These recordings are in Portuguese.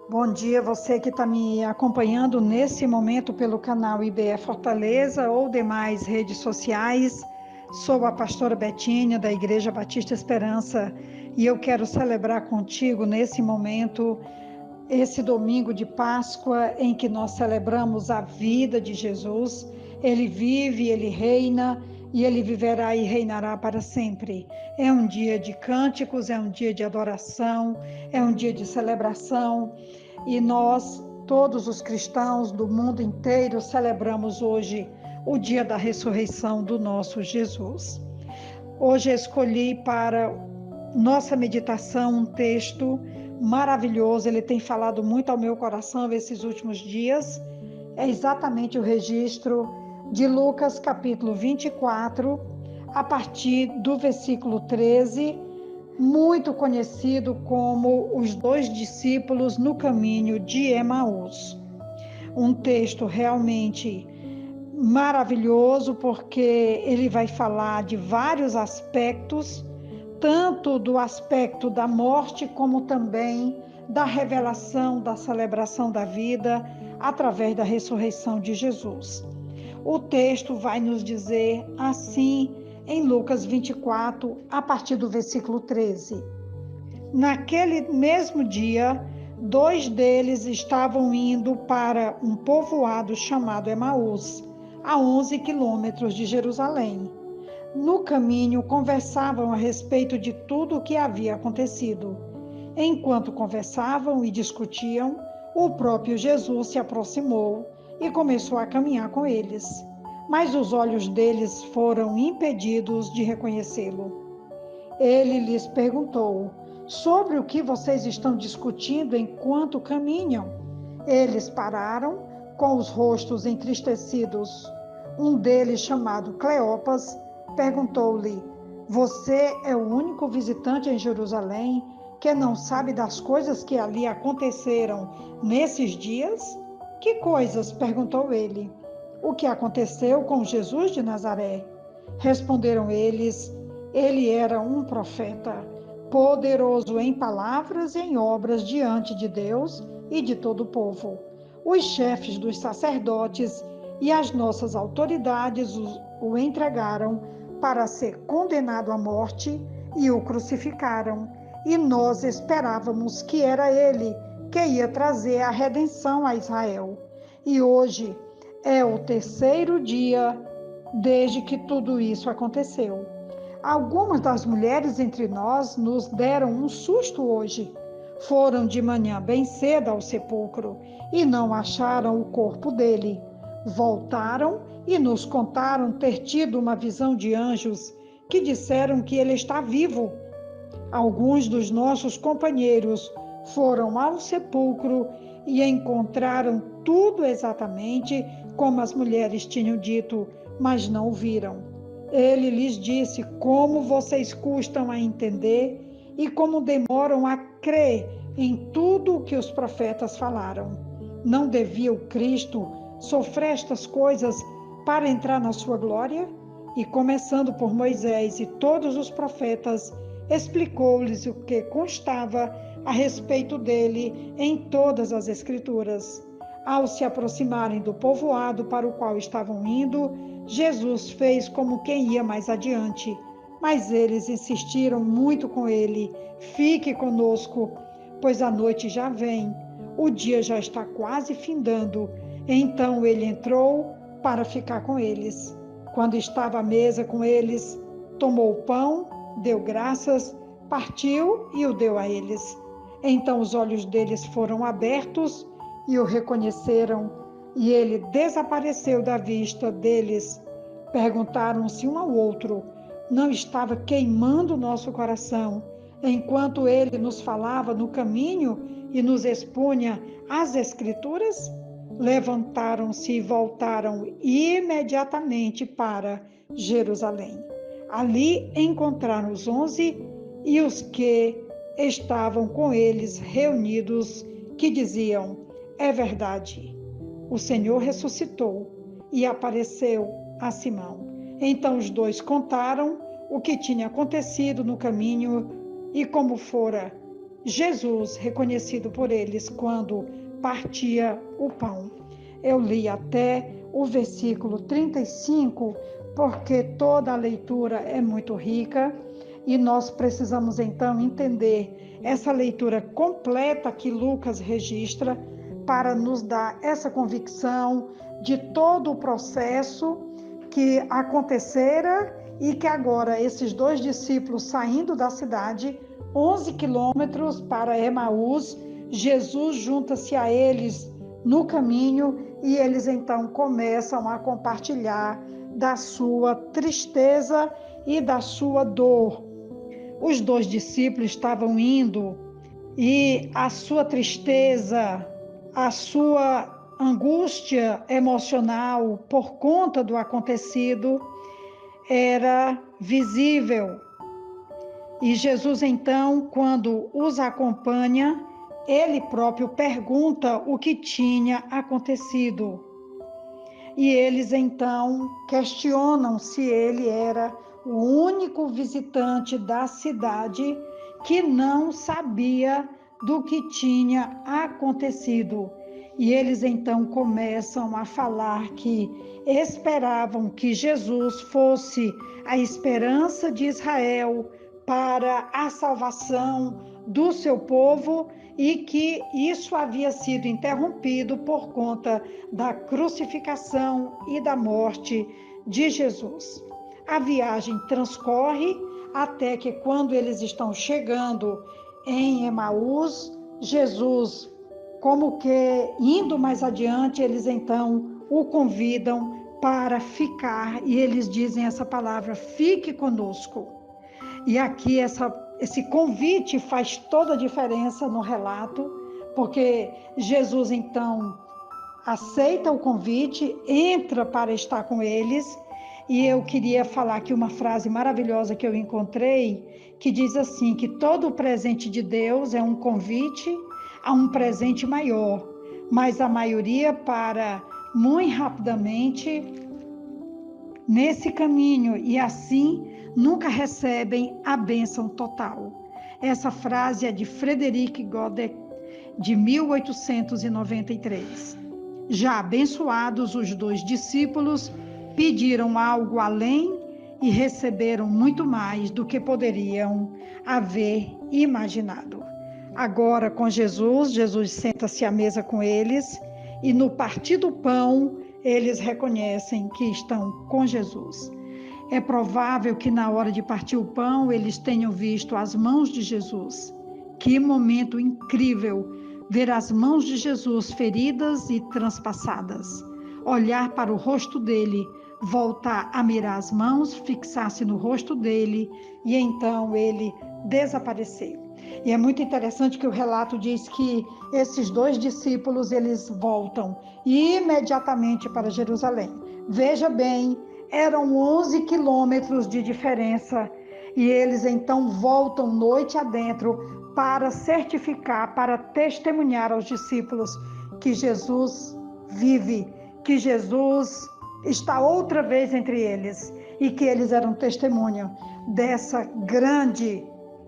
Bom dia, você que está me acompanhando nesse momento pelo canal IBE Fortaleza ou demais redes sociais. Sou a pastora Betinha, da Igreja Batista Esperança, e eu quero celebrar contigo nesse momento, esse domingo de Páscoa, em que nós celebramos a vida de Jesus. Ele vive, ele reina, e ele viverá e reinará para sempre. É um dia de cânticos, é um dia de adoração, é um dia de celebração, e nós, todos os cristãos do mundo inteiro, celebramos hoje o dia da ressurreição do nosso Jesus. Hoje eu escolhi para nossa meditação um texto maravilhoso, ele tem falado muito ao meu coração esses últimos dias. É exatamente o registro de Lucas capítulo 24, a partir do versículo 13, muito conhecido como os dois discípulos no caminho de Emaús. Um texto realmente maravilhoso, porque ele vai falar de vários aspectos, tanto do aspecto da morte, como também da revelação, da celebração da vida, através da ressurreição de Jesus. O texto vai nos dizer assim, em Lucas 24, a partir do versículo 13. Naquele mesmo dia, dois deles estavam indo para um povoado chamado Emaús, a 11 quilômetros de Jerusalém. No caminho, conversavam a respeito de tudo o que havia acontecido. Enquanto conversavam e discutiam, o próprio Jesus se aproximou e começou a caminhar com eles. Mas os olhos deles foram impedidos de reconhecê-lo. Ele lhes perguntou: sobre o que vocês estão discutindo enquanto caminham? Eles pararam, com os rostos entristecidos. Um deles, chamado Cleopas, perguntou-lhe: você é o único visitante em Jerusalém que não sabe das coisas que ali aconteceram nesses dias? Que coisas? Perguntou ele. O que aconteceu com Jesus de Nazaré? Responderam eles: ele era um profeta, poderoso em palavras e em obras diante de Deus e de todo o povo. Os chefes dos sacerdotes e as nossas autoridades o entregaram para ser condenado à morte e o crucificaram. E nós esperávamos que era ele que ia trazer a redenção a Israel. E hoje é o terceiro dia desde que tudo isso aconteceu. Algumas das mulheres entre nós nos deram um susto hoje. Foram de manhã bem cedo ao sepulcro e não acharam o corpo dele. Voltaram e nos contaram ter tido uma visão de anjos que disseram que ele está vivo. Alguns dos nossos companheiros foram ao sepulcro e encontraram tudo exatamente como as mulheres tinham dito, mas não o viram. Ele lhes disse: como vocês custam a entender e como demoram a crer em tudo o que os profetas falaram. Não devia o Cristo sofrer estas coisas para entrar na sua glória? E começando por Moisés e todos os profetas, explicou-lhes o que constava a respeito dele em todas as Escrituras. Ao se aproximarem do povoado para o qual estavam indo, Jesus fez como quem ia mais adiante, mas eles insistiram muito com ele: fique conosco, pois a noite já vem, o dia já está quase findando. Então ele entrou para ficar com eles. Quando estava à mesa com eles, tomou o pão, deu graças, partiu e o deu a eles. Então os olhos deles foram abertos e o reconheceram, e ele desapareceu da vista deles. Perguntaram-se um ao outro: não estava queimando o nosso coração enquanto ele nos falava no caminho e nos expunha as Escrituras? Levantaram-se e voltaram imediatamente para Jerusalém. Ali encontraram os 11 e os que estavam com eles reunidos, que diziam: é verdade, o Senhor ressuscitou e apareceu a Simão. Então os dois contaram o que tinha acontecido no caminho e como fora Jesus, reconhecido por eles quando partia o pão. Eu li até o versículo 35, porque toda a leitura é muito rica e nós precisamos então entender essa leitura completa que Lucas registra para nos dar essa convicção de todo o processo que acontecera e que agora esses dois discípulos saindo da cidade, 11 quilômetros para Emaús, Jesus junta-se a eles no caminho e eles então começam a compartilhar da sua tristeza e da sua dor. Os dois discípulos estavam indo e a sua tristeza, a sua angústia emocional por conta do acontecido era visível. E Jesus, então, quando os acompanha, ele próprio pergunta o que tinha acontecido. E eles, então, questionam se ele era o único visitante da cidade que não sabia do que tinha acontecido. E eles, então, começam a falar que esperavam que Jesus fosse a esperança de Israel para a salvação do seu povo e que isso havia sido interrompido por conta da crucificação e da morte de Jesus. A viagem transcorre até que quando eles estão chegando em Emaús, Jesus, como que indo mais adiante, eles então o convidam para ficar e eles dizem essa palavra: fique conosco. E aqui esse convite faz toda a diferença no relato, porque Jesus então aceita o convite, entra para estar com eles. E eu queria falar aqui uma frase maravilhosa que eu encontrei, que diz assim, que todo o presente de Deus é um convite a um presente maior, mas a maioria para muito rapidamente nesse caminho e assim nunca recebem a bênção total. Essa frase é de Frederic Godet, de 1893. Já abençoados, os dois discípulos pediram algo além e receberam muito mais do que poderiam haver imaginado. Agora, com Jesus senta-se à mesa com eles e no partir do pão, eles reconhecem que estão com Jesus. É provável que na hora de partir o pão, eles tenham visto as mãos de Jesus. Que momento incrível ver as mãos de Jesus feridas e transpassadas. Olhar para o rosto dele, voltar a mirar as mãos, fixar-se no rosto dele e então ele desaparecer. E é muito interessante que o relato diz que esses dois discípulos, eles voltam imediatamente para Jerusalém. Veja bem, eram 11 quilômetros de diferença e eles então voltam noite adentro para certificar, para testemunhar aos discípulos que Jesus vive, que Jesus está outra vez entre eles e que eles eram testemunho dessa grande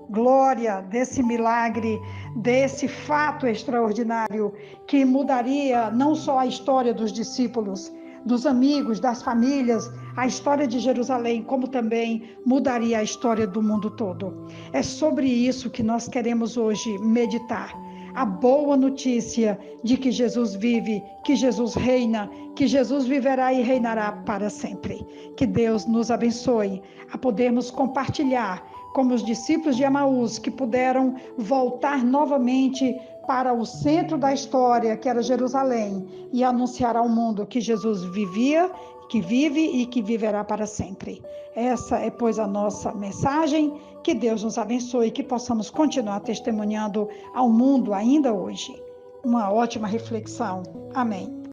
glória, desse milagre, desse fato extraordinário que mudaria não só a história dos discípulos, dos amigos, das famílias, a história de Jerusalém, como também mudaria a história do mundo todo. É sobre isso que nós queremos hoje meditar. A boa notícia de que Jesus vive, que Jesus reina, que Jesus viverá e reinará para sempre. Que Deus nos abençoe a podermos compartilhar como os discípulos de Emaús, que puderam voltar novamente para o centro da história, que era Jerusalém, e anunciar ao mundo que Jesus vivia, que vive e que viverá para sempre. Essa é, pois, a nossa mensagem. Que Deus nos abençoe e que possamos continuar testemunhando ao mundo ainda hoje. Uma ótima reflexão. Amém.